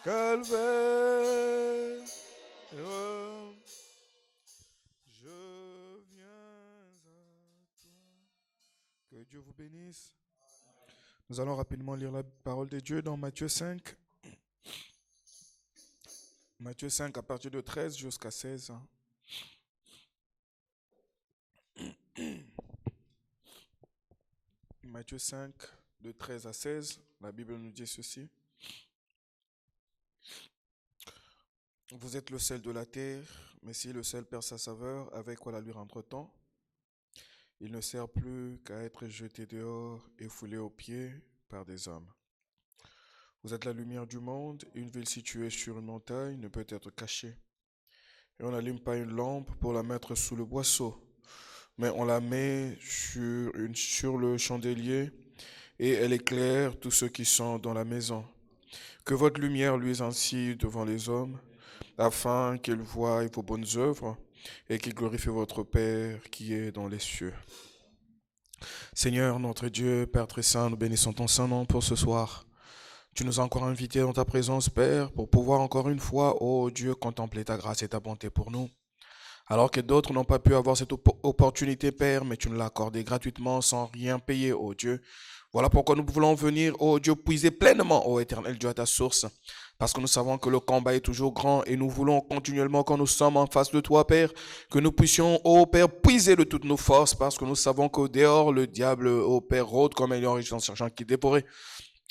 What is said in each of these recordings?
calvaire, je viens à toi. Que Dieu vous bénisse. Nous allons rapidement lire la parole de Dieu dans Matthieu 5. Matthieu 5 à partir de 13 jusqu'à 16. Matthieu 5, de 13 à 16, la Bible nous dit ceci. Vous êtes le sel de la terre, mais si le sel perd sa saveur, avec quoi la lui rendre-t-on? Il ne sert plus qu'à être jeté dehors et foulé aux pieds par des hommes. Vous êtes la lumière du monde, une ville située sur une montagne ne peut être cachée. Et on n'allume pas une lampe pour la mettre sous le boisseau, mais on la met sur le chandelier et elle éclaire tous ceux qui sont dans la maison. Que votre lumière luise ainsi devant les hommes, afin qu'ils voient vos bonnes œuvres et qu'ils glorifient votre Père qui est dans les cieux. Seigneur, notre Dieu, Père très saint, nous bénissons ton saint nom pour ce soir. Tu nous as encore invités dans ta présence, Père, pour pouvoir encore une fois, ô Dieu, contempler ta grâce et ta bonté pour nous. Alors que d'autres n'ont pas pu avoir cette opportunité, Père, mais tu nous l'as accordé gratuitement, sans rien payer, ô Dieu. Voilà pourquoi nous voulons venir, ô Dieu, puiser pleinement, ô éternel Dieu, à ta source. Parce que nous savons que le combat est toujours grand et nous voulons continuellement, quand nous sommes en face de toi, Père, que nous puissions, ô Père, puiser de toutes nos forces, parce que nous savons qu'au dehors, le diable, ô Père, rôde comme un lion riche en cherchant qui dévorer.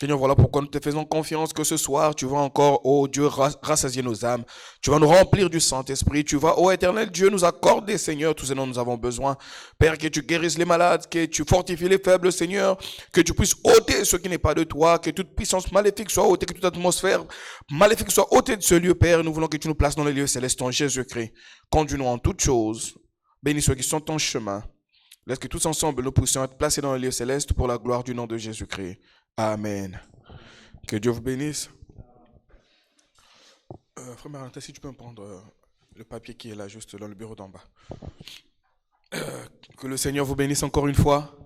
Seigneur, voilà pourquoi nous te faisons confiance que ce soir, tu vas encore, oh Dieu, rassasier nos âmes. Tu vas nous remplir du Saint-Esprit. Tu vas, oh éternel Dieu, nous accorder, Seigneur, tout ce dont nous avons besoin. Père, que tu guérisses les malades, que tu fortifies les faibles, Seigneur, que tu puisses ôter ce qui n'est pas de toi, que toute puissance maléfique soit ôtée, que toute atmosphère maléfique soit ôtée de ce lieu, Père. Nous voulons que tu nous places dans les lieux célestes en Jésus-Christ. Conduis-nous en toutes choses. Bénis ceux qui sont en chemin. Laisse que tous ensemble, nous puissions être placés dans les lieux célestes pour la gloire du nom de Jésus-Christ. Amen. Que Dieu vous bénisse. Frère Marantin, si tu peux me prendre le papier qui est là, juste dans le bureau d'en bas. Que le Seigneur vous bénisse encore une fois.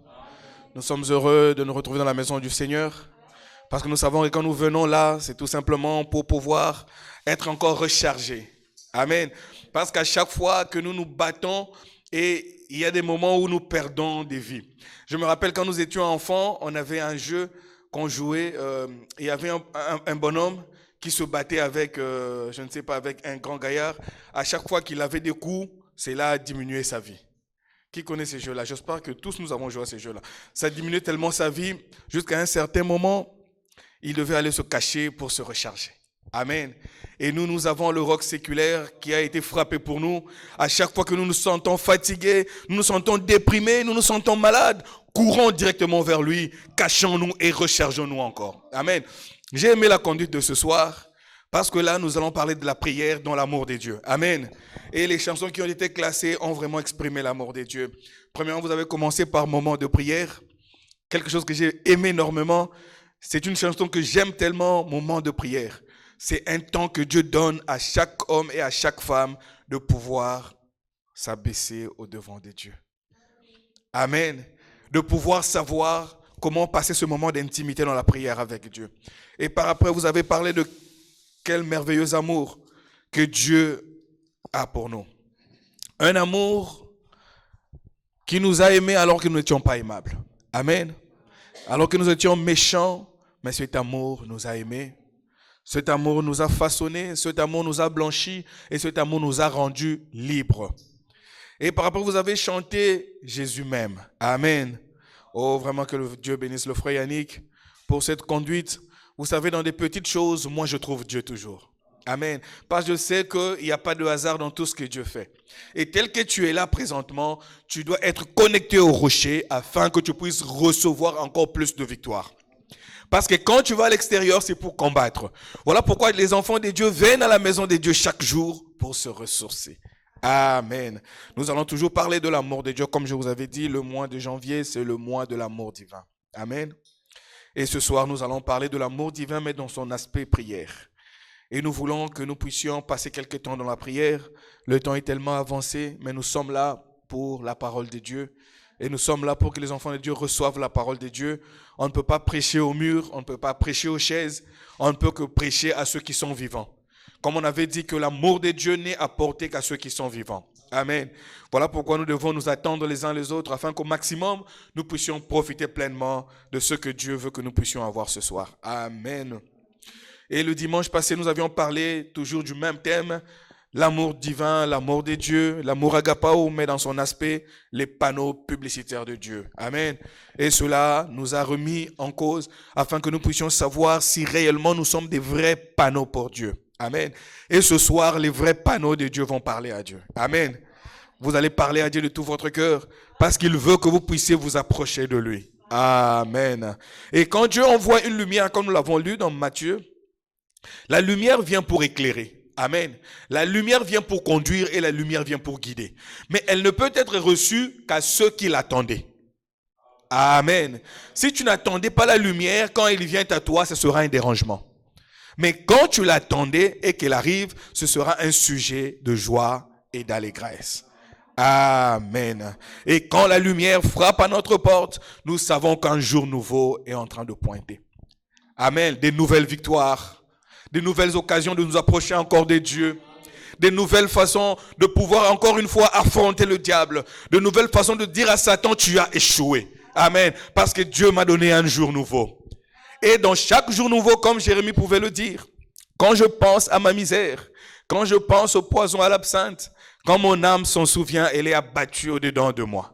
Nous sommes heureux de nous retrouver dans la maison du Seigneur. Parce que nous savons que quand nous venons là, c'est tout simplement pour pouvoir être encore rechargés. Amen. Parce qu'à chaque fois que nous nous battons, et il y a des moments où nous perdons des vies. Je me rappelle quand nous étions enfants, on avait un jeu qu'on jouait, il y avait un bonhomme qui se battait avec, je ne sais pas, avec un grand gaillard. À chaque fois qu'il avait des coups, cela a diminué sa vie. Qui connaît ces jeux-là? J'espère que tous nous avons joué à ces jeux-là. Ça diminuait tellement sa vie, jusqu'à un certain moment, il devait aller se cacher pour se recharger. Amen. Et nous avons le roc séculaire qui a été frappé pour nous. À chaque fois que nous nous sentons fatigués, nous nous sentons déprimés, nous nous sentons malades, courons directement vers lui, cachons-nous et rechargeons-nous encore. Amen. J'ai aimé la conduite de ce soir parce que là, nous allons parler de la prière dans l'amour des dieux. Amen. Et les chansons qui ont été classées ont vraiment exprimé l'amour des dieux. Premièrement, vous avez commencé par moment de prière. Quelque chose que j'ai aimé énormément. C'est une chanson que j'aime tellement, moment de prière. C'est un temps que Dieu donne à chaque homme et à chaque femme de pouvoir s'abaisser au devant de Dieu. Amen. De pouvoir savoir comment passer ce moment d'intimité dans la prière avec Dieu. Et par après, vous avez parlé de quel merveilleux amour que Dieu a pour nous. Un amour qui nous a aimés alors que nous n'étions pas aimables. Amen. Alors que nous étions méchants, mais cet amour nous a aimés. Cet amour nous a façonnés, cet amour nous a blanchis et cet amour nous a rendus libres. Et par rapport, vous avez chanté Jésus même. Amen. Oh, vraiment que le Dieu bénisse le frère Yannick pour cette conduite. Vous savez, dans des petites choses, moi je trouve Dieu toujours. Amen. Parce que je sais qu'il n'y a pas de hasard dans tout ce que Dieu fait. Et tel que tu es là présentement, tu dois être connecté au rocher afin que tu puisses recevoir encore plus de victoire. Parce que quand tu vas à l'extérieur, c'est pour combattre. Voilà pourquoi les enfants de Dieu viennent à la maison de Dieu chaque jour pour se ressourcer. Amen. Nous allons toujours parler de l'amour de Dieu. Comme je vous avais dit, le mois de janvier, c'est le mois de l'amour divin. Amen. Et ce soir, nous allons parler de l'amour divin, mais dans son aspect prière. Et nous voulons que nous puissions passer quelques temps dans la prière. Le temps est tellement avancé, mais nous sommes là pour la parole de Dieu. Et nous sommes là pour que les enfants de Dieu reçoivent la parole de Dieu. On ne peut pas prêcher au mur, on ne peut pas prêcher aux chaises, on ne peut que prêcher à ceux qui sont vivants. Comme on avait dit que l'amour de Dieu n'est apporté qu'à ceux qui sont vivants. Amen. Voilà pourquoi nous devons nous attendre les uns les autres afin qu'au maximum, nous puissions profiter pleinement de ce que Dieu veut que nous puissions avoir ce soir. Amen. Et le dimanche passé, nous avions parlé toujours du même thème, l'amour divin, l'amour de Dieu, l'amour agapao, mais dans son aspect, les panneaux publicitaires de Dieu. Amen. Et cela nous a remis en cause afin que nous puissions savoir si réellement nous sommes des vrais panneaux pour Dieu. Amen. Et ce soir, les vrais panneaux de Dieu vont parler à Dieu. Amen. Vous allez parler à Dieu de tout votre cœur parce qu'il veut que vous puissiez vous approcher de lui. Amen. Et quand Dieu envoie une lumière, comme nous l'avons lu dans Matthieu, la lumière vient pour éclairer. Amen. La lumière vient pour conduire et la lumière vient pour guider. Mais elle ne peut être reçue qu'à ceux qui l'attendaient. Amen. Si tu n'attendais pas la lumière, quand elle vient à toi, ce sera un dérangement. Mais quand tu l'attendais et qu'elle arrive, ce sera un sujet de joie et d'allégresse. Amen. Et quand la lumière frappe à notre porte, nous savons qu'un jour nouveau est en train de pointer. Amen. Des nouvelles victoires, des nouvelles occasions de nous approcher encore de Dieu, des nouvelles façons de pouvoir encore une fois affronter le diable, de nouvelles façons de dire à Satan, tu as échoué. Amen. Parce que Dieu m'a donné un jour nouveau. Et dans chaque jour nouveau, comme Jérémie pouvait le dire, quand je pense à ma misère, quand je pense au poison à l'absinthe, quand mon âme s'en souvient, elle est abattue au-dedans de moi.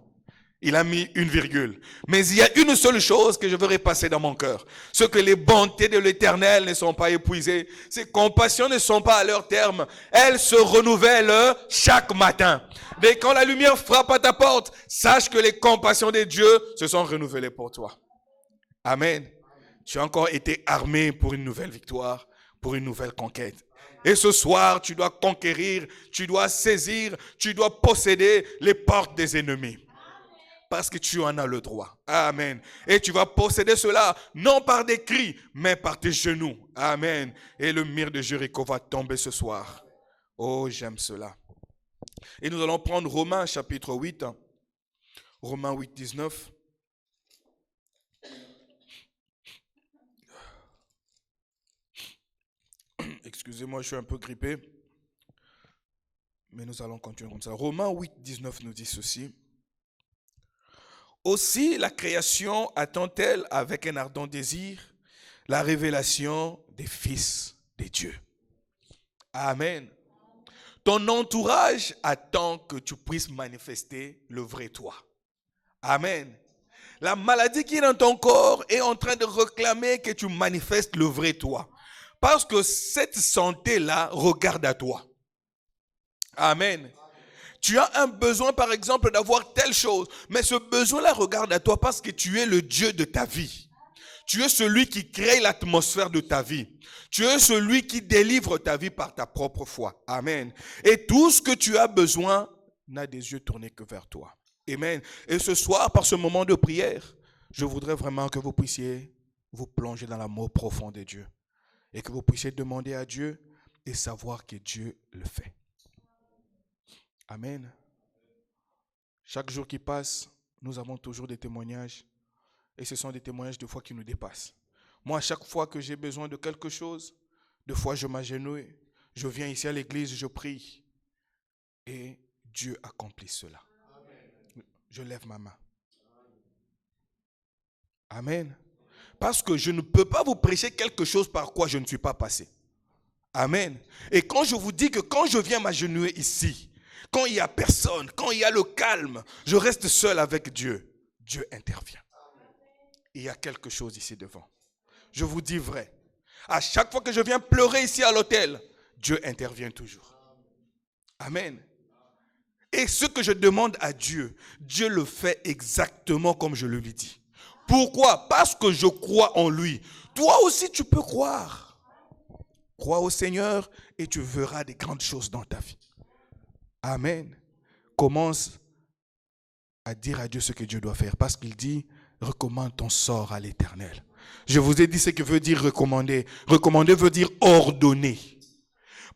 Il a mis une virgule. Mais il y a une seule chose que je veux repasser dans mon cœur. Ce que les bontés de l'Éternel ne sont pas épuisées. Ses compassions ne sont pas à leur terme. Elles se renouvellent chaque matin. Dès quand la lumière frappe à ta porte, sache que les compassions de Dieu se sont renouvelées pour toi. Amen. Tu as encore été armé pour une nouvelle victoire, pour une nouvelle conquête. Et ce soir, tu dois conquérir, tu dois saisir, tu dois posséder les portes des ennemis. Parce que tu en as le droit. Amen. Et tu vas posséder cela, non par des cris, mais par tes genoux. Amen. Et le mur de Jéricho va tomber ce soir. Oh, j'aime cela. Et nous allons prendre Romains chapitre 8. Romains 8, 19. Excusez-moi, je suis un peu grippé. Mais nous allons continuer comme ça. Romains 8, 19 nous dit ceci. Aussi, la création attend-elle avec un ardent désir la révélation des fils de Dieu. Amen. Ton entourage attend que tu puisses manifester le vrai toi. Amen. La maladie qui est dans ton corps est en train de réclamer que tu manifestes le vrai toi. Parce que cette santé-là regarde à toi. Amen. Tu as un besoin, par exemple, d'avoir telle chose. Mais ce besoin-là regarde à toi parce que tu es le Dieu de ta vie. Tu es celui qui crée l'atmosphère de ta vie. Tu es celui qui délivre ta vie par ta propre foi. Amen. Et tout ce que tu as besoin n'a des yeux tournés que vers toi. Amen. Et ce soir, par ce moment de prière, je voudrais vraiment que vous puissiez vous plonger dans l'amour profond de Dieu. Et que vous puissiez demander à Dieu et savoir que Dieu le fait. Amen. Chaque jour qui passe, nous avons toujours des témoignages. Et ce sont des témoignages de foi qui nous dépassent. Moi, à chaque fois que j'ai besoin de quelque chose, de fois je m'agenouille, je viens ici à l'église, je prie. Et Dieu accomplit cela. Amen. Je lève ma main. Amen. Parce que je ne peux pas vous prêcher quelque chose par quoi je ne suis pas passé. Amen. Et quand je vous dis que quand je viens m'agenouiller ici, quand il n'y a personne, quand il y a le calme, je reste seul avec Dieu. Dieu intervient. Il y a quelque chose ici devant. Je vous dis vrai. À chaque fois que je viens pleurer ici à l'hôtel, Dieu intervient toujours. Amen. Et ce que je demande à Dieu, Dieu le fait exactement comme je le lui dis. Pourquoi? Parce que je crois en lui. Toi aussi, tu peux croire. Crois au Seigneur et tu verras des grandes choses dans ta vie. Amen. Commence à dire à Dieu ce que Dieu doit faire. Parce qu'il dit, recommande ton sort à l'Éternel. Je vous ai dit ce que veut dire recommander. Recommander veut dire ordonner.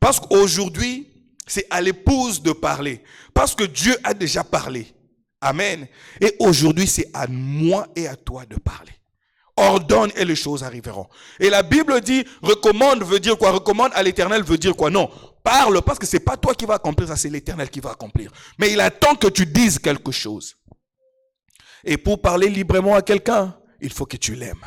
Parce qu'aujourd'hui, c'est à l'épouse de parler. Parce que Dieu a déjà parlé. Amen. Et aujourd'hui, c'est à moi et à toi de parler. Ordonne et les choses arriveront. Et la Bible dit, recommande veut dire quoi? Recommande à l'Éternel veut dire quoi? Non, parle parce que c'est pas toi qui vas accomplir ça, c'est l'Éternel qui va accomplir. Mais il attend que tu dises quelque chose. Et pour parler librement à quelqu'un, il faut que tu l'aimes.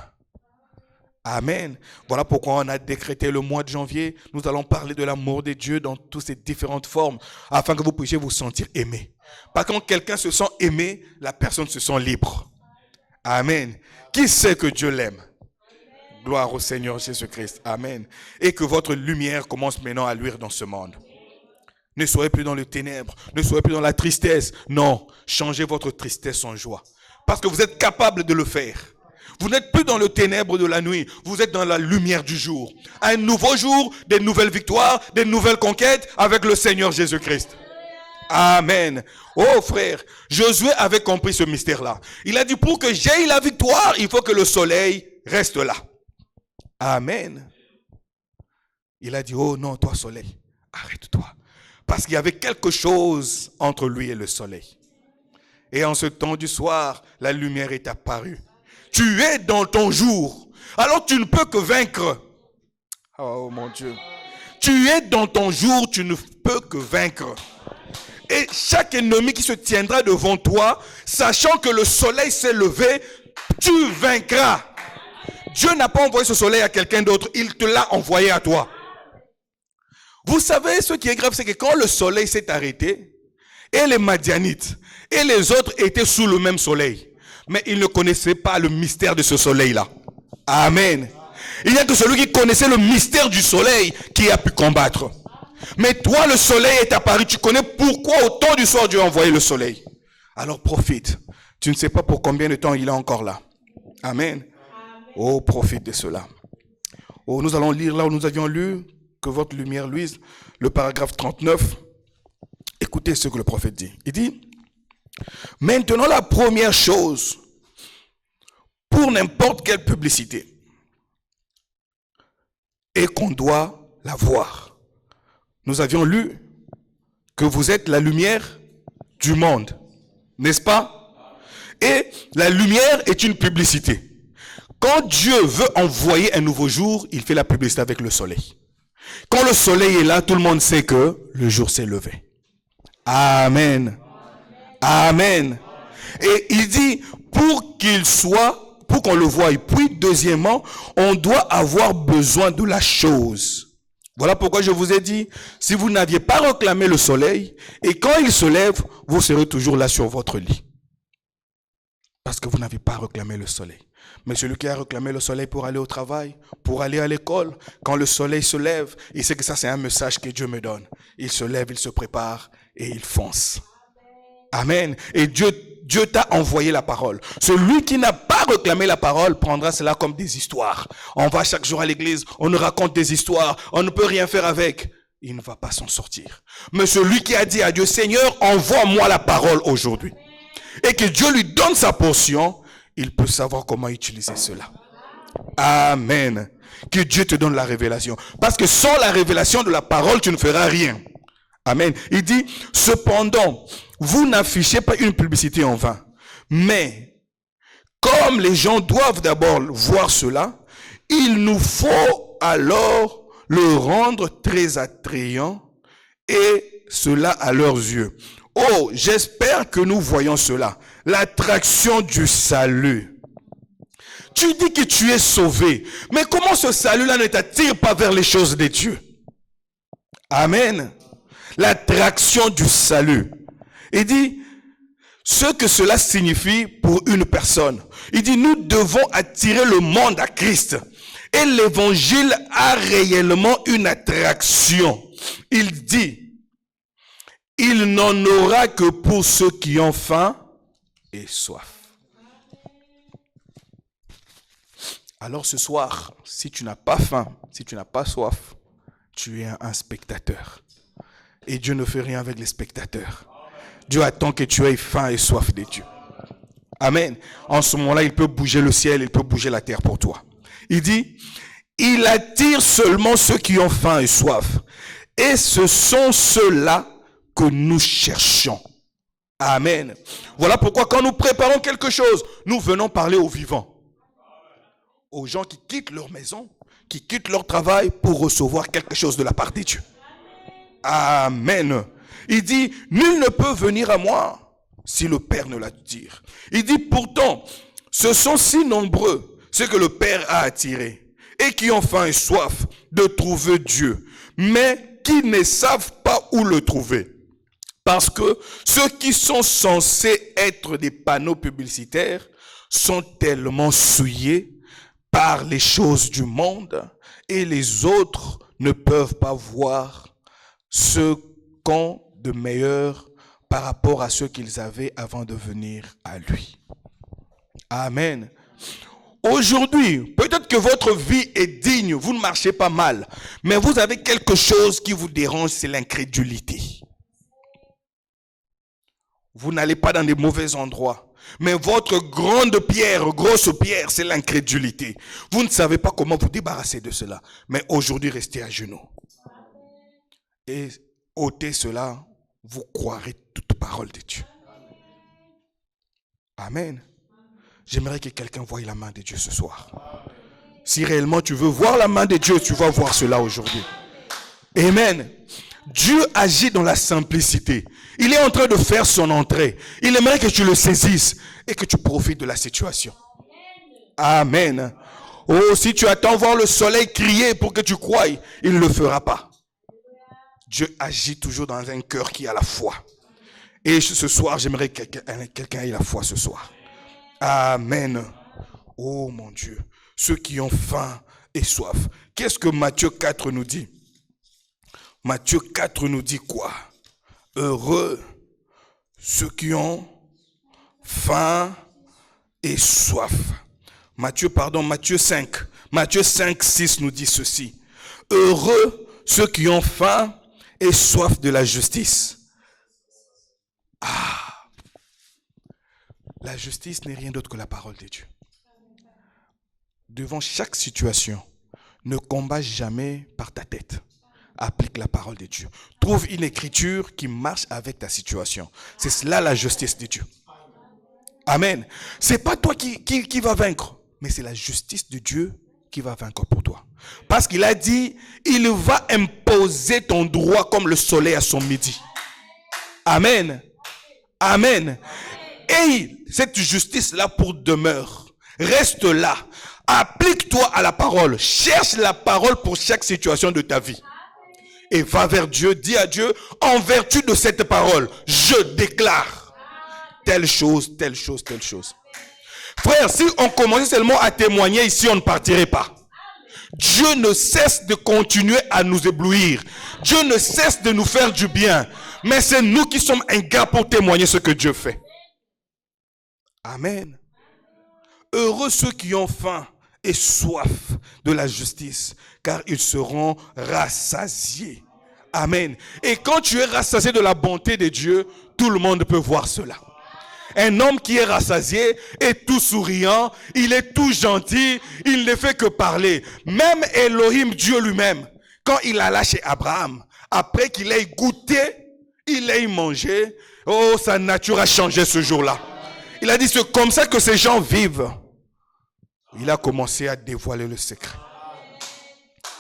Amen. Voilà pourquoi on a décrété le mois de janvier. Nous allons parler de l'amour de Dieu dans toutes ses différentes formes, afin que vous puissiez vous sentir aimé. Parce que quand quelqu'un se sent aimé, la personne se sent libre. Amen. Qui sait que Dieu l'aime? Gloire au Seigneur Jésus-Christ. Amen. Et que votre lumière commence maintenant à luire dans ce monde. Ne soyez plus dans les ténèbres. Ne soyez plus dans la tristesse. Non, changez votre tristesse en joie. Parce que vous êtes capable de le faire. Vous n'êtes plus dans le ténèbre de la nuit. Vous êtes dans la lumière du jour. Un nouveau jour, des nouvelles victoires, des nouvelles conquêtes avec le Seigneur Jésus-Christ. Amen. Oh frère, Josué avait compris ce mystère-là. Il a dit, pour que j'aie la victoire, il faut que le soleil reste là. Amen. Il a dit, oh non, toi soleil, arrête-toi. Parce qu'il y avait quelque chose entre lui et le soleil. Et en ce temps du soir, la lumière est apparue. Tu es dans ton jour. Alors tu ne peux que vaincre. Oh mon Dieu. Tu es dans ton jour, tu ne peux que vaincre. Et chaque ennemi qui se tiendra devant toi, sachant que le soleil s'est levé, tu vaincras. Dieu n'a pas envoyé ce soleil à quelqu'un d'autre, il te l'a envoyé à toi. Vous savez, ce qui est grave, c'est que quand le soleil s'est arrêté, et les Madianites, et les autres étaient sous le même soleil, mais ils ne connaissaient pas le mystère de ce soleil-là. Amen. Il n'y a que celui qui connaissait le mystère du soleil qui a pu combattre. Mais toi, le soleil est apparu. Tu connais pourquoi au temps du soir Dieu a envoyé le soleil. Alors profite. Tu ne sais pas pour combien de temps il est encore là. Amen. Oh, profite de cela. Oh, nous allons lire là où nous avions lu, que votre lumière luise, le paragraphe 39. Écoutez ce que le prophète dit. Il dit, maintenant la première chose, pour n'importe quelle publicité, est qu'on doit la voir. Nous avions lu que vous êtes la lumière du monde, n'est-ce pas? Et la lumière est une publicité. Quand Dieu veut envoyer un nouveau jour, il fait la publicité avec le soleil. Quand le soleil est là, tout le monde sait que le jour s'est levé. Amen. Amen. Et il dit, pour qu'il soit, pour qu'on le voie. Puis, deuxièmement, on doit avoir besoin de la chose. Voilà pourquoi je vous ai dit, si vous n'aviez pas réclamé le soleil, et quand il se lève, vous serez toujours là sur votre lit. Parce que vous n'avez pas réclamé le soleil. Mais celui qui a réclamé le soleil pour aller au travail, pour aller à l'école, quand le soleil se lève, il sait que ça c'est un message que Dieu me donne. Il se lève, il se prépare et il fonce. Amen. Et Dieu t'a envoyé la parole. Celui qui n'a pas réclamé la parole prendra cela comme des histoires. On va chaque jour à l'église, on nous raconte des histoires, on ne peut rien faire avec. Il ne va pas s'en sortir. Mais celui qui a dit à Dieu, Seigneur, envoie-moi la parole aujourd'hui. Et que Dieu lui donne sa portion, il peut savoir comment utiliser cela. Amen. Que Dieu te donne la révélation. Parce que sans la révélation de la parole, tu ne feras rien. Amen. Il dit, cependant, vous n'affichez pas une publicité en vain. Mais, comme les gens doivent d'abord voir cela, il nous faut alors le rendre très attrayant et cela à leurs yeux. Oh, j'espère que nous voyons cela. L'attraction du salut. Tu dis que tu es sauvé. Mais comment ce salut-là ne t'attire pas vers les choses de Dieu? Amen. L'attraction du salut. Il dit, ce que cela signifie pour une personne. Il dit, nous devons attirer le monde à Christ. Et l'évangile a réellement une attraction. Il dit, il n'en aura que pour ceux qui ont faim et soif. Alors ce soir, si tu n'as pas faim, si tu n'as pas soif, tu es un spectateur. Et Dieu ne fait rien avec les spectateurs. Dieu attend que tu aies faim et soif de Dieu. Amen. En ce moment-là, il peut bouger le ciel, il peut bouger la terre pour toi. Il dit, il attire seulement ceux qui ont faim et soif. Et ce sont ceux-là que nous cherchons. Amen. Voilà pourquoi quand nous préparons quelque chose, nous venons parler aux vivants. Aux gens qui quittent leur maison, qui quittent leur travail pour recevoir quelque chose de la part de Dieu. Amen. Il dit, nul ne peut venir à moi si le Père ne l'attire. Il dit, pourtant, ce sont si nombreux ceux que le Père a attirés et qui ont faim et soif de trouver Dieu, mais qui ne savent pas où le trouver. Parce que ceux qui sont censés être des panneaux publicitaires sont tellement souillés par les choses du monde et les autres ne peuvent pas voir ce qu'ont de meilleur par rapport à ce qu'ils avaient avant de venir à lui. Amen. Aujourd'hui, peut-être que votre vie est digne, vous ne marchez pas mal, mais vous avez quelque chose qui vous dérange, c'est l'incrédulité. Vous n'allez pas dans des mauvais endroits. Mais votre grande pierre, grosse pierre, c'est l'incrédulité. Vous ne savez pas comment vous débarrasser de cela. Mais aujourd'hui, restez à genoux. Et ôtez cela, vous croirez toute parole de Dieu. Amen. J'aimerais que quelqu'un voie la main de Dieu ce soir. Si réellement tu veux voir la main de Dieu, tu vas voir cela aujourd'hui. Amen. Dieu agit dans la simplicité. Il est en train de faire son entrée. Il aimerait que tu le saisisses et que tu profites de la situation. Amen. Oh, si tu attends voir le soleil crier pour que tu croies, il ne le fera pas. Dieu agit toujours dans un cœur qui a la foi. Et ce soir, j'aimerais que quelqu'un ait la foi ce soir. Amen. Oh mon Dieu. Ceux qui ont faim et soif. Qu'est-ce que Matthieu 4 nous dit? Matthieu 4 nous dit quoi? Heureux ceux qui ont faim et soif. Matthieu 5. Matthieu 5, 6 nous dit ceci. Heureux ceux qui ont faim et soif de la justice. La justice n'est rien d'autre que la parole de Dieu. Devant chaque situation, ne combat jamais par ta tête. Applique la parole de Dieu. Trouve une écriture qui marche avec ta situation. C'est cela la justice de Dieu. Amen. C'est pas toi qui va vaincre, mais c'est la justice de Dieu qui va vaincre pour toi. Parce qu'il a dit, il va imposer ton droit comme le soleil à son midi. Amen. Amen. Et cette justice-là pour demeure. Reste là. Applique-toi à la parole. Cherche la parole pour chaque situation de ta vie. Et va vers Dieu, dis à Dieu, en vertu de cette parole, je déclare telle chose, telle chose, telle chose. Frère, si on commençait seulement à témoigner ici, on ne partirait pas. Dieu ne cesse de continuer à nous éblouir. Dieu ne cesse de nous faire du bien. Mais c'est nous qui sommes ingrats pour témoigner ce que Dieu fait. Amen. Heureux ceux qui ont faim et soif de la justice, car ils seront rassasiés. Amen. Et quand tu es rassasié de la bonté de Dieu, tout le monde peut voir cela. Un homme qui est rassasié est tout souriant, il est tout gentil, il ne fait que parler. Même Elohim, Dieu lui-même, quand il alla chez Abraham, après qu'il ait goûté, il ait mangé, oh, sa nature a changé ce jour-là. Il a dit, c'est comme ça que ces gens vivent. Il a commencé à dévoiler le secret.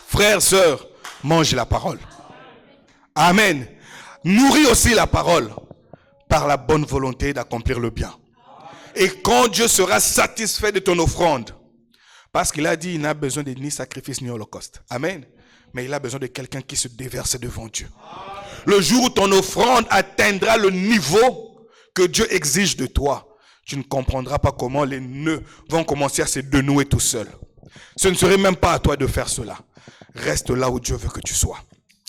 Frères, sœurs, mange la parole. Amen. Nourris aussi la parole par la bonne volonté d'accomplir le bien. Et quand Dieu sera satisfait de ton offrande, parce qu'il a dit, il n'a besoin de ni sacrifice ni holocauste. Amen. Mais il a besoin de quelqu'un qui se déverse devant Dieu. Le jour où ton offrande atteindra le niveau que Dieu exige de toi, tu ne comprendras pas comment les nœuds vont commencer à se dénouer tout seuls. Ce ne serait même pas à toi de faire cela. Reste là où Dieu veut que tu sois.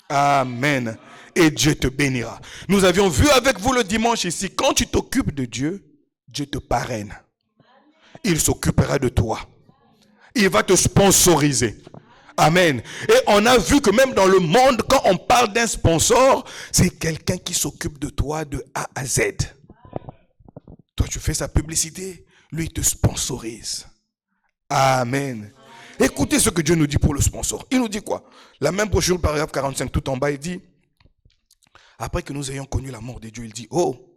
Amen. Et Dieu te bénira. Nous avions vu avec vous le dimanche ici, quand tu t'occupes de Dieu, Dieu te parraine. Il s'occupera de toi. Il va te sponsoriser. Amen. Et on a vu que même dans le monde, quand on parle d'un sponsor, c'est quelqu'un qui s'occupe de toi de A à Z. Toi, tu fais sa publicité, lui, il te sponsorise. Amen. Écoutez ce que Dieu nous dit pour le sponsor. Il nous dit quoi? La même brochure, paragraphe 45, tout en bas, il dit, après que nous ayons connu l'amour de Dieu, il dit, oh,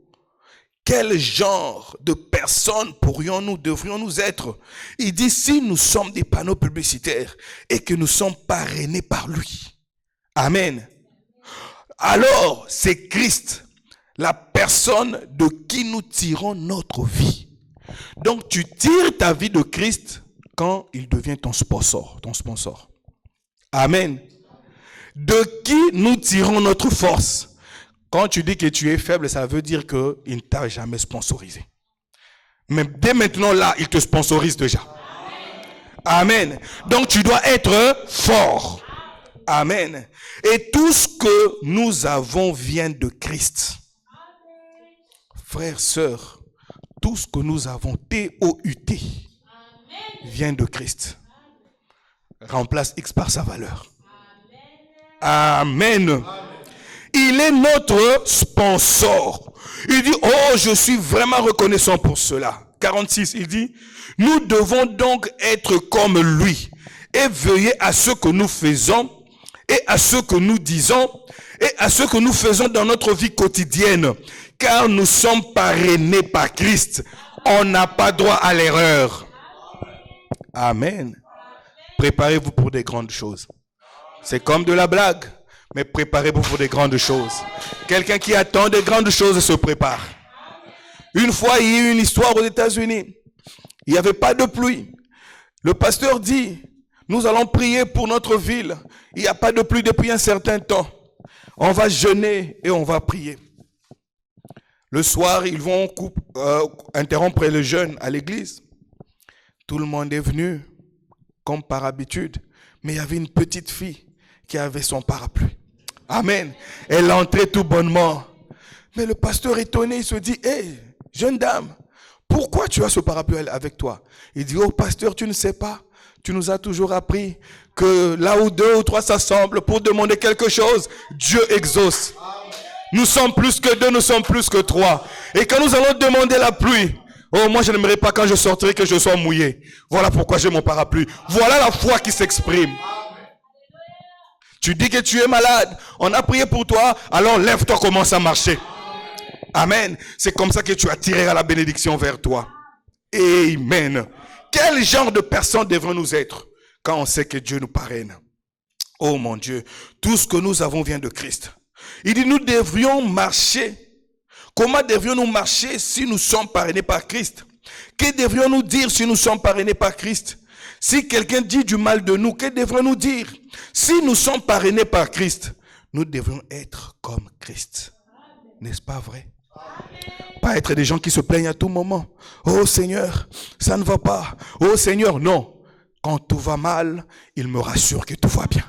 quel genre de personnes devrions-nous être? Il dit, si nous sommes des panneaux publicitaires et que nous sommes parrainés par lui. Amen. Alors, c'est Christ, la personne de qui nous tirons notre vie. Donc, tu tires ta vie de Christ quand il devient ton sponsor. Amen. De qui nous tirons notre force? Quand tu dis que tu es faible, ça veut dire qu'il ne t'a jamais sponsorisé. Mais dès maintenant, là, il te sponsorise déjà. Amen. Donc, tu dois être fort. Amen. Et tout ce que nous avons vient de Christ. Frères, sœurs, tout ce que nous avons, T-O-U-T, vient de Christ. Remplace X par sa valeur. Amen. Il est notre sponsor. Il dit, oh, je suis vraiment reconnaissant pour cela. 46, il dit, nous devons donc être comme lui et veiller à ce que nous faisons et à ce que nous disons et à ce que nous faisons dans notre vie quotidienne. Car nous sommes parrainés par Christ. On n'a pas droit à l'erreur. Amen. Préparez-vous pour des grandes choses. C'est comme de la blague, mais préparez-vous pour des grandes choses. Quelqu'un qui attend des grandes choses se prépare. Une fois, il y a eu une histoire aux États-Unis. Il n'y avait pas de pluie. Le pasteur dit, nous allons prier pour notre ville. Il n'y a pas de pluie depuis un certain temps. On va jeûner et on va prier. Le soir, ils vont interrompre le jeûne à l'église. Tout le monde est venu, comme par habitude. Mais il y avait une petite fille qui avait son parapluie. Amen. Elle entrait tout bonnement. Mais le pasteur étonné, il se dit, hé, jeune dame, pourquoi tu as ce parapluie avec toi? Il dit, oh pasteur, tu ne sais pas. Tu nous as toujours appris que là où 2 ou 3 s'assemblent pour demander quelque chose, Dieu exauce. Nous sommes plus que 2, nous sommes plus que 3. Et quand nous allons demander la pluie, oh, moi je n'aimerais pas quand je sortirai que je sois mouillé. Voilà pourquoi j'ai mon parapluie. Voilà la foi qui s'exprime. Tu dis que tu es malade, on a prié pour toi, alors lève-toi, commence à marcher. Amen. C'est comme ça que tu attireras la bénédiction vers toi. Amen. Quel genre de personnes devons-nous être quand on sait que Dieu nous parraine? Oh mon Dieu, tout ce que nous avons vient de Christ. Il dit, nous devrions marcher. Comment devrions-nous marcher si nous sommes parrainés par Christ? Que devrions-nous dire si nous sommes parrainés par Christ? Si quelqu'un dit du mal de nous, que devrions-nous dire? Si nous sommes parrainés par Christ, nous devrions être comme Christ. N'est-ce pas vrai? Pas être des gens qui se plaignent à tout moment. Oh Seigneur, ça ne va pas. Oh Seigneur, non. Quand tout va mal, il me rassure que tout va bien.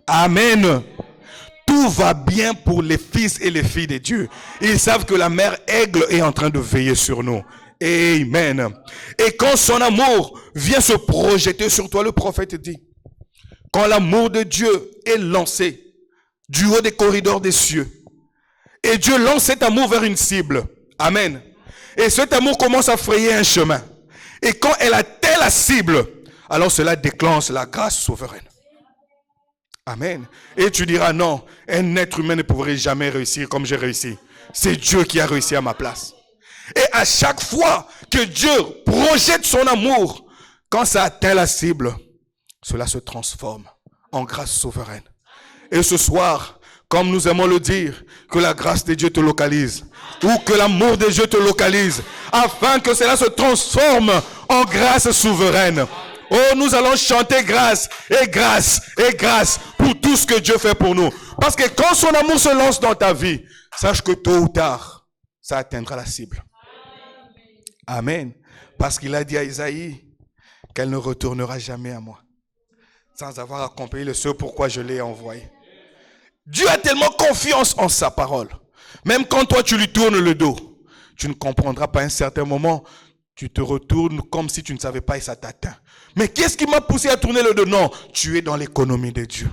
Amen. Tout va bien pour les fils et les filles de Dieu. Ils savent que la mère aigle est en train de veiller sur nous. Amen. Et quand son amour vient se projeter sur toi, le prophète dit, quand l'amour de Dieu est lancé du haut des corridors des cieux, et Dieu lance cet amour vers une cible. Amen. Et cet amour commence à frayer un chemin. Et quand elle atteint la cible, alors cela déclenche la grâce souveraine. Amen. Et tu diras, non, un être humain ne pourrait jamais réussir comme j'ai réussi. C'est Dieu qui a réussi à ma place. Et à chaque fois que Dieu projette son amour, quand ça atteint la cible, cela se transforme en grâce souveraine. Et ce soir, comme nous aimons le dire, que la grâce de Dieu te localise, ou que l'amour de Dieu te localise, afin que cela se transforme en grâce souveraine. Oh, nous allons chanter grâce et grâce et grâce pour tout ce que Dieu fait pour nous. Parce que quand son amour se lance dans ta vie, sache que tôt ou tard, ça atteindra la cible. Amen. Parce qu'il a dit à Isaïe qu'elle ne retournera jamais à moi, sans avoir accompli le ce pourquoi je l'ai envoyé. Dieu a tellement confiance en sa parole. Même quand toi tu lui tournes le dos, tu ne comprendras pas à un certain moment. Tu te retournes comme si tu ne savais pas et ça t'atteint. Mais qu'est-ce qui m'a poussé à tourner le dos? Non, tu es dans l'économie de Dieu.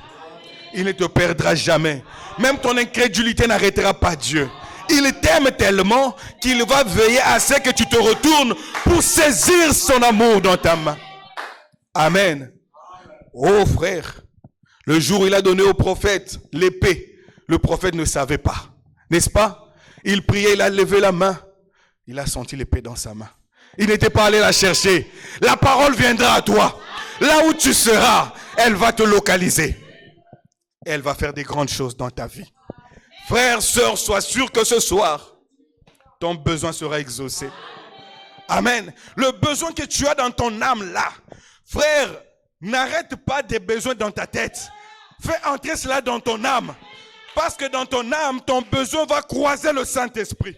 Il ne te perdra jamais. Même ton incrédulité n'arrêtera pas Dieu. Il t'aime tellement qu'il va veiller à ce que tu te retournes pour saisir son amour dans ta main. Amen. Oh frère, le jour où il a donné au prophète l'épée, le prophète ne savait pas. N'est-ce pas? Il priait, il a levé la main. Il a senti l'épée dans sa main. Il n'était pas allé la chercher. La parole viendra à toi. Là où tu seras, elle va te localiser. Elle va faire des grandes choses dans ta vie. Frère, sœur, sois sûr que ce soir, ton besoin sera exaucé. Amen. Le besoin que tu as dans ton âme là, frère, n'arrête pas des besoins dans ta tête. Fais entrer cela dans ton âme. Parce que dans ton âme, ton besoin va croiser le Saint-Esprit.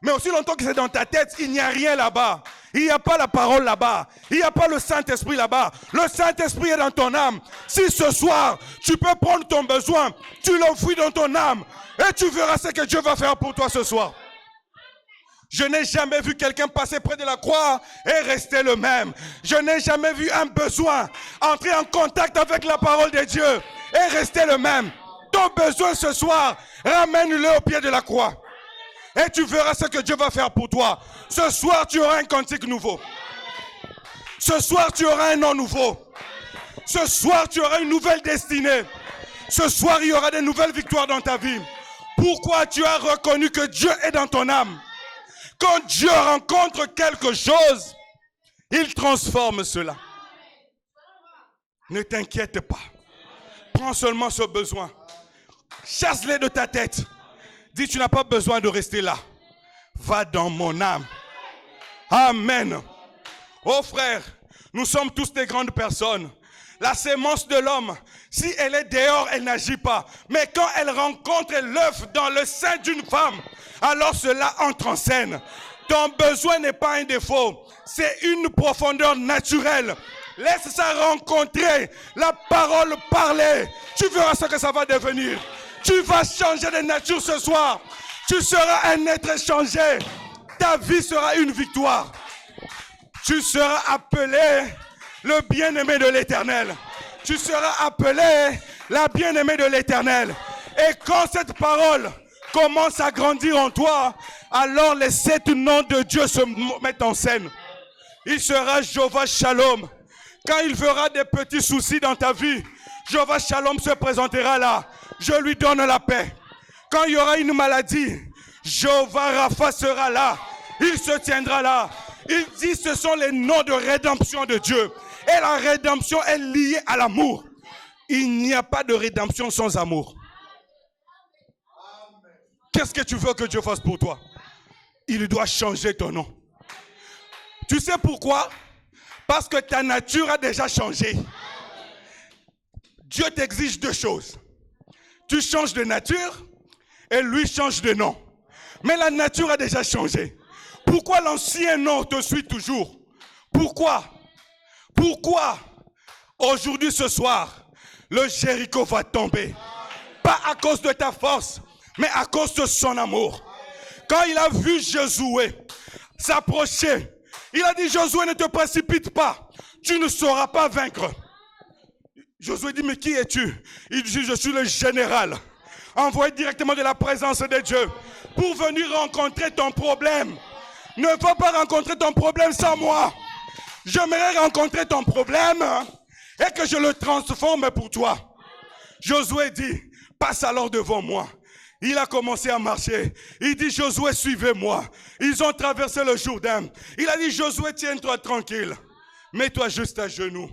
Mais aussi longtemps que c'est dans ta tête, il n'y a rien là-bas. Il n'y a pas la parole là-bas. Il n'y a pas le Saint-Esprit là-bas. Le Saint-Esprit est dans ton âme. Si ce soir, tu peux prendre ton besoin, tu l'enfouis dans ton âme et tu verras ce que Dieu va faire pour toi ce soir. Je n'ai jamais vu quelqu'un passer près de la croix et rester le même. Je n'ai jamais vu un besoin entrer en contact avec la parole de Dieu et rester le même. Ton besoin ce soir, ramène-le au pied de la croix. Et tu verras ce que Dieu va faire pour toi. Ce soir, tu auras un cantique nouveau. Ce soir, tu auras un nom nouveau. Ce soir, tu auras une nouvelle destinée. Ce soir, il y aura de nouvelles victoires dans ta vie. Pourquoi tu as reconnu que Dieu est dans ton âme? Quand Dieu rencontre quelque chose, il transforme cela. Ne t'inquiète pas. Prends seulement ce besoin. Chasse-les de ta tête. Dis, tu n'as pas besoin de rester là. Va dans mon âme. Amen. Oh frère, nous sommes tous des grandes personnes. La sémence de l'homme, si elle est dehors, elle n'agit pas. Mais quand elle rencontre l'œuf dans le sein d'une femme, alors cela entre en scène. Ton besoin n'est pas un défaut. C'est une profondeur naturelle. Laisse ça rencontrer. La parole parler. Tu verras ce que ça va devenir. Tu vas changer de nature ce soir. Tu seras un être changé. Ta vie sera une victoire. Tu seras appelé le bien-aimé de l'Éternel. Tu seras appelé la bien-aimée de l'Éternel. Et quand cette parole commence à grandir en toi, alors les 7 noms de Dieu se mettent en scène. Il sera Jéhovah Shalom. Quand il verra des petits soucis dans ta vie, Jéhovah Shalom se présentera là. Je lui donne la paix. Quand il y aura une maladie, Jéhovah Rapha sera là. Il se tiendra là. Il dit ce sont les noms de rédemption de Dieu. Et la rédemption est liée à l'amour. Il n'y a pas de rédemption sans amour. Qu'est-ce que tu veux que Dieu fasse pour toi? Il doit changer ton nom. Tu sais pourquoi? Parce que ta nature a déjà changé. Dieu t'exige 2 choses. Tu changes de nature et lui change de nom. Mais la nature a déjà changé. Pourquoi l'ancien nom te suit toujours? Pourquoi? Pourquoi aujourd'hui, ce soir, le Jéricho va tomber? Pas à cause de ta force, mais à cause de son amour. Quand il a vu Josué s'approcher, il a dit, Josué, ne te précipite pas. Tu ne sauras pas vaincre. Josué dit, mais qui es-tu? Il dit, je suis le général, envoyé directement de la présence de Dieu pour venir rencontrer ton problème. Ne va pas rencontrer ton problème sans moi. J'aimerais rencontrer ton problème et que je le transforme pour toi. Josué dit, passe alors devant moi. Il a commencé à marcher. Il dit, Josué, suivez-moi. Ils ont traversé le Jourdain. Il a dit, Josué, tiens-toi tranquille. Mets-toi juste à genoux.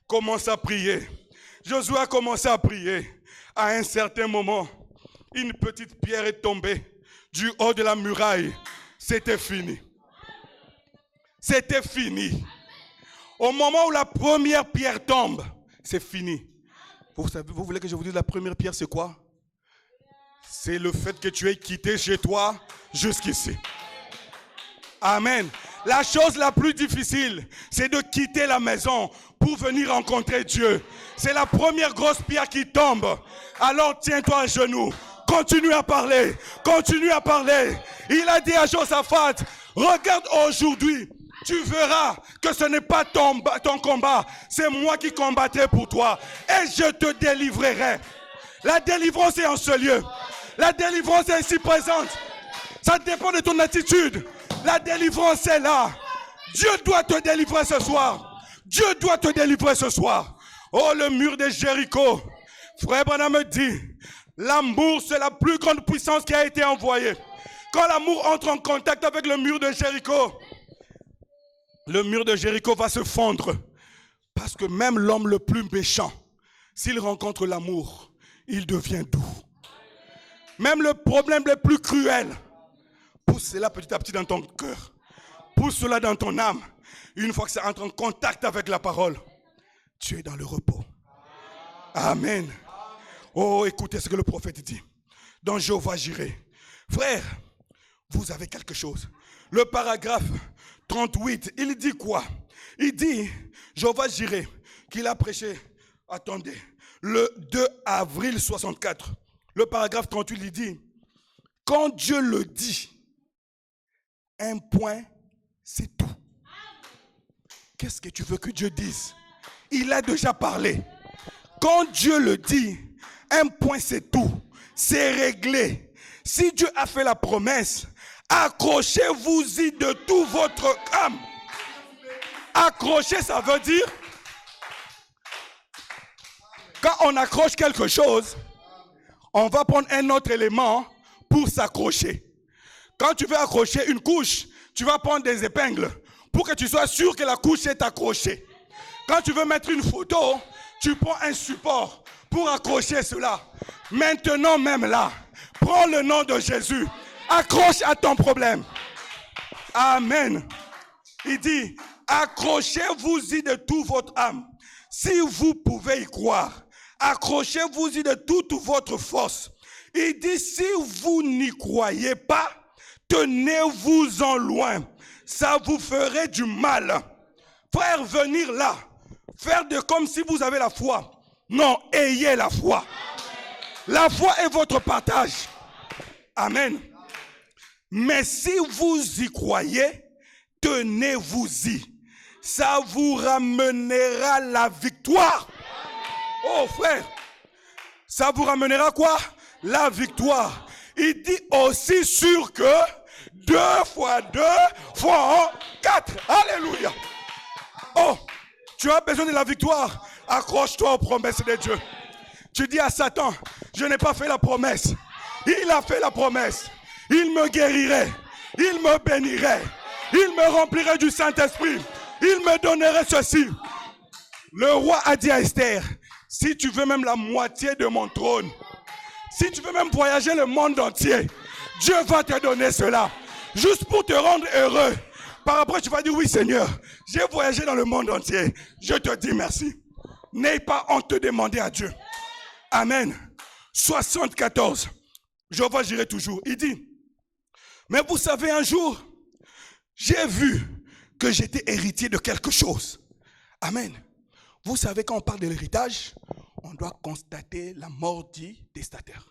Commence à prier. Josué a commencé à prier. À un certain moment, une petite pierre est tombée du haut de la muraille. C'était fini. C'était fini. Au moment où la première pierre tombe, c'est fini. Vous voulez que je vous dise la première pierre, c'est quoi? C'est le fait que tu aies quitté chez toi jusqu'ici. Amen. La chose la plus difficile, c'est de quitter la maison pour venir rencontrer Dieu. C'est la première grosse pierre qui tombe. Alors tiens-toi à genoux. Continue à parler. Continue à parler. Il a dit à Josaphat, regarde aujourd'hui. Tu verras que ce n'est pas ton combat. C'est moi qui combattrai pour toi. Et je te délivrerai. La délivrance est en ce lieu. La délivrance est ici présente. Ça dépend de ton attitude. La délivrance est là. Dieu doit te délivrer ce soir. Dieu doit te délivrer ce soir. Oh, le mur de Jéricho. Frère Branham me dit, l'amour, c'est la plus grande puissance qui a été envoyée. Quand l'amour entre en contact avec le mur de Jéricho va se fondre. Parce que même l'homme le plus méchant, s'il rencontre l'amour, il devient doux. Même le problème le plus cruel, pousse cela petit à petit dans ton cœur. Pousse cela dans ton âme. Une fois que ça entre en contact avec la parole, tu es dans le repos. Amen. Oh, écoutez ce que le prophète dit. Dans Jéhovah Jireh. Frère, vous avez quelque chose. Le paragraphe 38, il dit quoi? Il dit, Jéhovah Jireh, qu'il a prêché, attendez, le 2 avril 64. Le paragraphe 38, il dit, quand Dieu le dit, un point, c'est tout. Qu'est-ce que tu veux que Dieu dise? Il a déjà parlé. Quand Dieu le dit, un point, c'est tout. C'est réglé. Si Dieu a fait la promesse, accrochez-vous-y de tout votre âme. Accrocher, ça veut dire, quand on accroche quelque chose, on va prendre un autre élément pour s'accrocher. Quand tu veux accrocher une couche, tu vas prendre des épingles pour que tu sois sûr que la couche est accrochée. Quand tu veux mettre une photo, tu prends un support pour accrocher cela. Maintenant même là, prends le nom de Jésus. Accroche à ton problème. Amen. Il dit, accrochez-vous-y de toute votre âme. Si vous pouvez y croire, accrochez-vous-y de toute votre force. Il dit, si vous n'y croyez pas, tenez-vous-en loin. Ça vous ferait du mal. Frère, venir là, faire de comme si vous avez la foi. Non, ayez la foi. La foi est votre partage. Amen. Mais si vous y croyez, tenez-vous-y. Ça vous ramènera la victoire. Oh frère, ça vous ramènera quoi? La victoire. Il dit aussi sûr que 2 fois 2 font 4. Alléluia. Oh, tu as besoin de la victoire. Accroche-toi aux promesses de Dieu. Tu dis à Satan, je n'ai pas fait la promesse. Il a fait la promesse. Il me guérirait. Il me bénirait. Il me remplirait du Saint-Esprit. Il me donnerait ceci. Le roi a dit à Esther, si tu veux même la moitié de mon trône, si tu veux même voyager le monde entier, Dieu va te donner cela. Juste pour te rendre heureux. Par après, tu vas dire, oui Seigneur, j'ai voyagé dans le monde entier. Je te dis merci. N'aie pas honte de demander à Dieu. Amen. 74. Jéhovah Jireh toujours. Il dit, mais vous savez, un jour, j'ai vu que j'étais héritier de quelque chose. Amen. Vous savez, quand on parle de l'héritage, on doit constater la mort du testataire.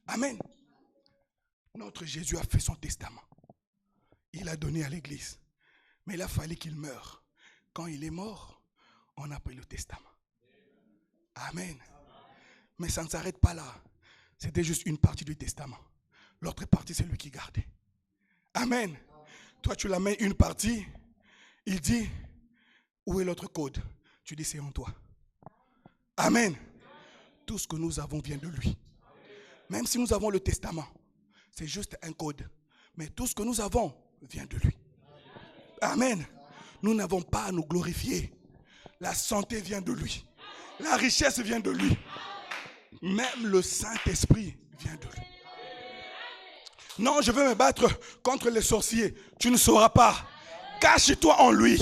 Amen. Notre Jésus a fait son testament. Il a donné à l'église. Mais il a fallu qu'il meure. Quand il est mort, on a pris le testament. Amen. Mais ça ne s'arrête pas là. C'était juste une partie du testament. L'autre partie, c'est lui qui gardait. Amen. Toi, tu l'amènes une partie. Il dit, où est l'autre code? Tu dis, c'est en toi. Amen. Tout ce que nous avons vient de lui. Même si nous avons le testament, c'est juste un code. Mais tout ce que nous avons vient de lui. Amen. Nous n'avons pas à nous glorifier. La santé vient de lui. La richesse vient de lui. Même le Saint-Esprit vient de lui. Non, je veux me battre contre les sorciers. Tu ne sauras pas. Cache-toi en lui.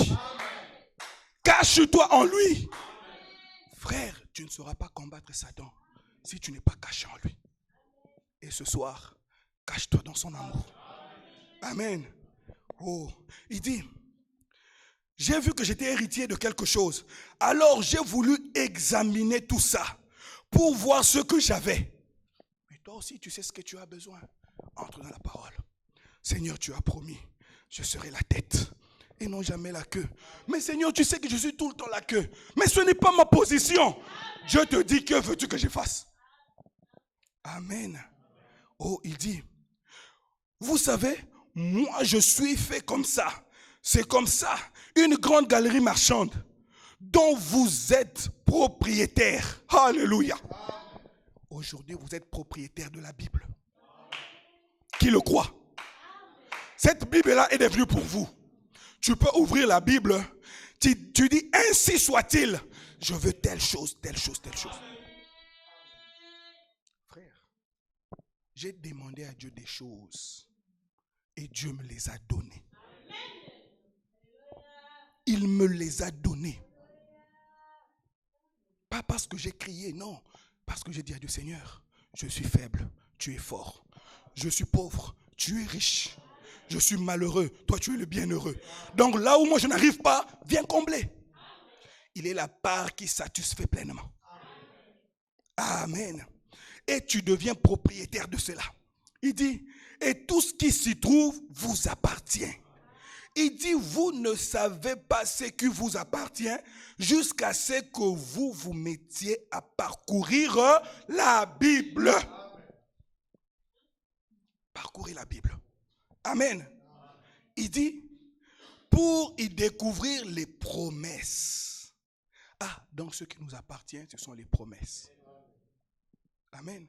Cache-toi en lui. Frère, tu ne sauras pas combattre Satan si tu n'es pas caché en lui. Et ce soir, cache-toi dans son amour. Amen. Oh, il dit, j'ai vu que j'étais héritier de quelque chose. Alors j'ai voulu examiner tout ça pour voir ce que j'avais. Mais toi aussi, tu sais ce que tu as besoin. Entre dans la parole. Seigneur, tu as promis, je serai la tête et non jamais la queue. Mais Seigneur, tu sais que je suis tout le temps la queue. Mais ce n'est pas ma position. Je te dis, que veux-tu que je fasse? Amen. Oh, il dit, vous savez, moi je suis fait comme ça. C'est comme ça, une grande galerie marchande dont vous êtes propriétaire. Alléluia. Aujourd'hui, vous êtes propriétaire de la Bible. Qui le croit? Cette Bible-là est devenue pour vous. Tu peux ouvrir la Bible, tu dis, ainsi soit-il, je veux telle chose, telle chose, telle chose. Frère, j'ai demandé à Dieu des choses et Dieu me les a données. Il me les a données. Pas parce que j'ai crié, non. Parce que j'ai dit à Dieu, Seigneur, je suis faible, tu es fort. Je suis pauvre, tu es riche. Je suis malheureux, toi tu es le bienheureux. Donc là où moi je n'arrive pas, viens combler. Il est la part qui satisfait pleinement. Amen. Et tu deviens propriétaire de cela. Il dit, et tout ce qui s'y trouve vous appartient. Il dit, vous ne savez pas ce qui vous appartient jusqu'à ce que vous vous mettiez à parcourir la Bible. Parcourir la Bible. Amen. Il dit, pour y découvrir les promesses. Ah, donc ce qui nous appartient, ce sont les promesses. Amen.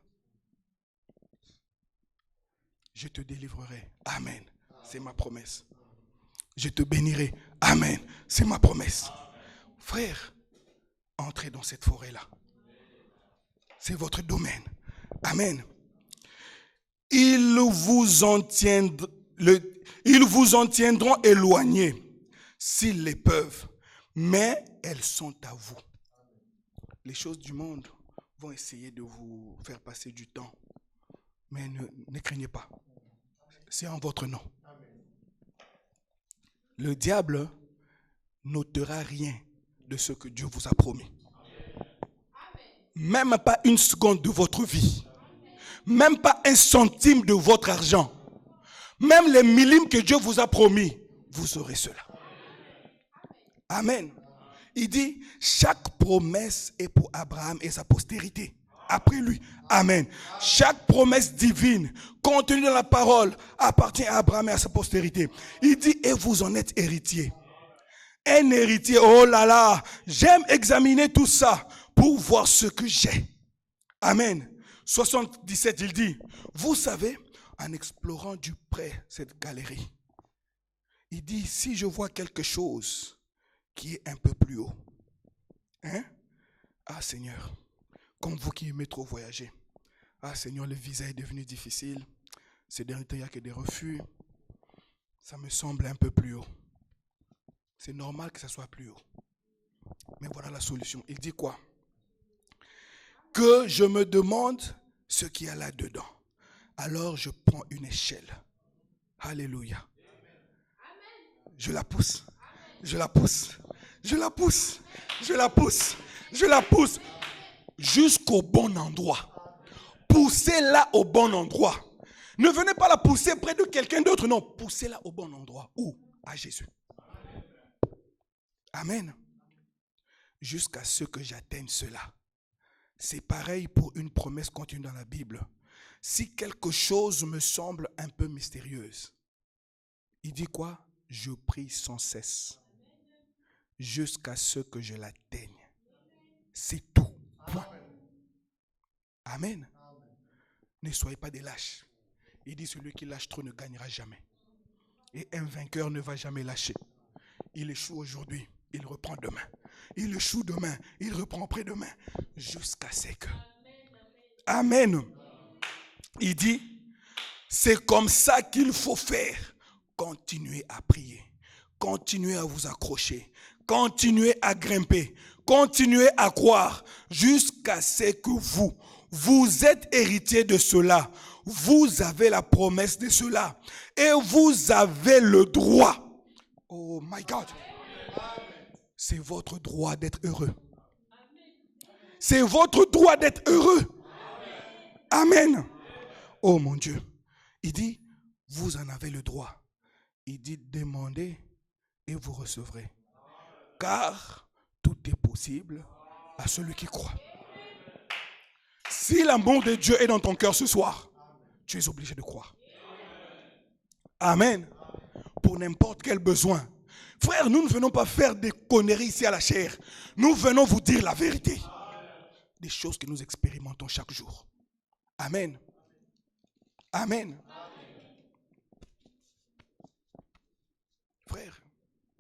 Je te délivrerai. Amen. C'est ma promesse. Je te bénirai. Amen. C'est ma promesse. Frère, entrez dans cette forêt-là. C'est votre domaine. Amen. Ils vous en tiendront éloignés s'ils les peuvent, mais elles sont à vous. Les choses du monde vont essayer de vous faire passer du temps, mais ne craignez pas. C'est en votre nom. Le diable n'ôtera rien de ce que Dieu vous a promis. Même pas une seconde de votre vie. Même pas un centime de votre argent. Même les millimètres que Dieu vous a promis, vous aurez cela. Amen. Il dit, chaque promesse est pour Abraham et sa postérité. Après lui. Amen. Chaque promesse divine contenue dans la parole appartient à Abraham et à sa postérité. Il dit, et vous en êtes héritier. Un héritier, oh là là, j'aime examiner tout ça pour voir ce que j'ai. Amen. 77, il dit, vous savez, en explorant du près cette galerie, il dit, si je vois quelque chose qui est un peu plus haut, hein? Ah Seigneur, comme vous qui aimez trop voyager, ah Seigneur, le visa est devenu difficile, ces derniers temps, il n'y a que des refus, ça me semble un peu plus haut. C'est normal que ça soit plus haut. Mais voilà la solution. Il dit quoi? Que je me demande ce qu'il y a là-dedans. Alors je prends une échelle. Alléluia. Je la pousse. Je la pousse. Je la pousse. Je la pousse. Je la pousse. Jusqu'au bon endroit. Poussez-la au bon endroit. Ne venez pas la pousser près de quelqu'un d'autre. Non, poussez-la au bon endroit. Où? À Jésus. Amen. Jusqu'à ce que j'atteigne cela. C'est pareil pour une promesse contenue dans la Bible. Si quelque chose me semble un peu mystérieuse, il dit quoi? Je prie sans cesse. Jusqu'à ce que je l'atteigne. C'est tout. Point. Amen. Ne soyez pas des lâches. Il dit celui qui lâche trop ne gagnera jamais. Et un vainqueur ne va jamais lâcher. Il échoue aujourd'hui, il reprend demain. Il échoue demain, il reprend après-demain. Jusqu'à ce que. Amen. Il dit, c'est comme ça qu'il faut faire. Continuez à prier. Continuez à vous accrocher. Continuez à grimper. Continuez à croire. Jusqu'à ce que vous êtes héritier de cela. Vous avez la promesse de cela. Et vous avez le droit. Oh my God. C'est votre droit d'être heureux. C'est votre droit d'être heureux. Amen. Oh mon Dieu. Il dit, vous en avez le droit. Il dit, demandez et vous recevrez. Car tout est possible à celui qui croit. Si l'amour de Dieu est dans ton cœur ce soir, tu es obligé de croire. Amen. Pour n'importe quel besoin. Frère, nous ne venons pas faire des conneries ici à la chair. Nous venons vous dire la vérité. Des choses que nous expérimentons chaque jour. Amen. Amen.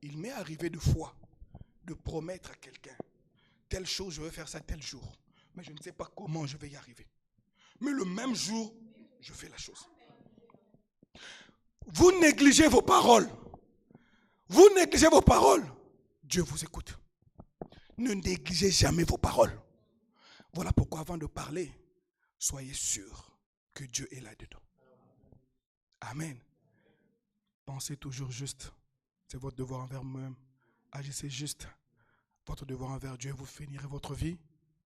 Il m'est arrivé de fois de promettre à quelqu'un, telle chose, je vais faire ça tel jour. Mais je ne sais pas comment je vais y arriver. Mais le même jour, je fais la chose. Vous négligez vos paroles. Vous négligez vos paroles. Dieu vous écoute. Ne négligez jamais vos paroles. Voilà pourquoi avant de parler, soyez sûr que Dieu est là-dedans. Amen. Pensez toujours juste. C'est votre devoir envers vous-même. Agissez juste. Votre devoir envers Dieu, vous finirez votre vie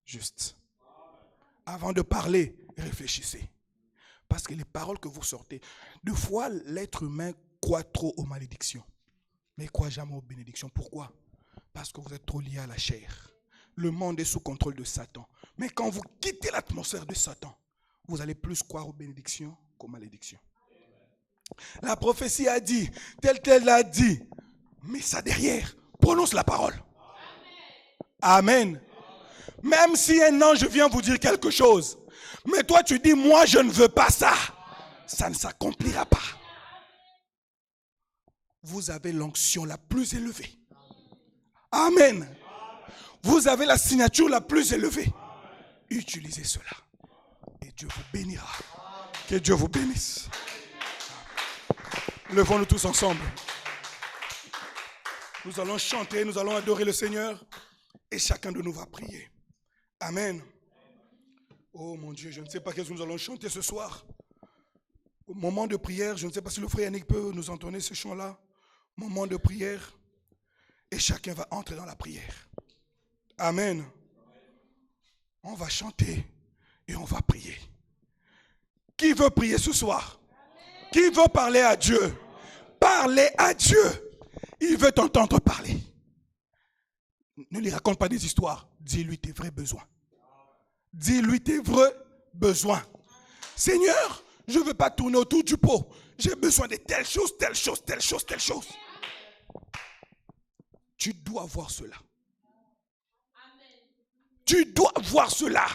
juste. Avant de parler, réfléchissez. Parce que les paroles que vous sortez, deux fois l'être humain croit trop aux malédictions. Mais il ne croit jamais aux bénédictions. Pourquoi? Parce que vous êtes trop lié à la chair. Le monde est sous contrôle de Satan. Mais quand vous quittez l'atmosphère de Satan, vous allez plus croire aux bénédictions qu'aux malédictions. La prophétie a dit, tel l'a dit. Mais ça derrière, prononce la parole. Amen. Même si un ange vient vous dire quelque chose, mais toi tu dis, moi je ne veux pas ça, ça ne s'accomplira pas. Vous avez l'onction la plus élevée. Amen. Vous avez la signature la plus élevée. Utilisez cela. Et Dieu vous bénira. Que Dieu vous bénisse. Levons-nous tous ensemble. Nous allons chanter, nous allons adorer le Seigneur. Et chacun de nous va prier. Amen. Oh mon Dieu, je ne sais pas qu'est-ce que nous allons chanter ce soir. Au moment de prière, je ne sais pas si le frère Yannick peut nous entonner ce chant-là. Moment de prière. Et chacun va entrer dans la prière. Amen. On va chanter et on va prier. Qui veut prier ce soir? Qui veut parler à Dieu? Parlez à Dieu. Il veut t'entendre parler. Ne lui raconte pas des histoires. Dis-lui tes vrais besoins. Dis-lui tes vrais besoins. Seigneur, je ne veux pas tourner autour du pot. J'ai besoin de telle chose, telle chose, telle chose, telle chose. Tu dois voir cela. Tu dois voir cela.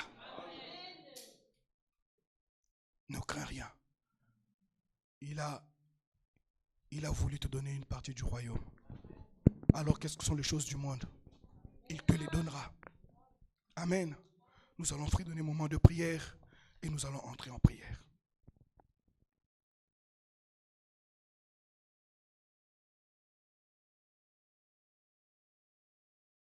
Ne crains rien. Il a voulu te donner une partie du royaume. Alors qu'est-ce que sont les choses du monde? Il te les donnera. Amen. Nous allons fredonner un moment de prière et nous allons entrer en prière.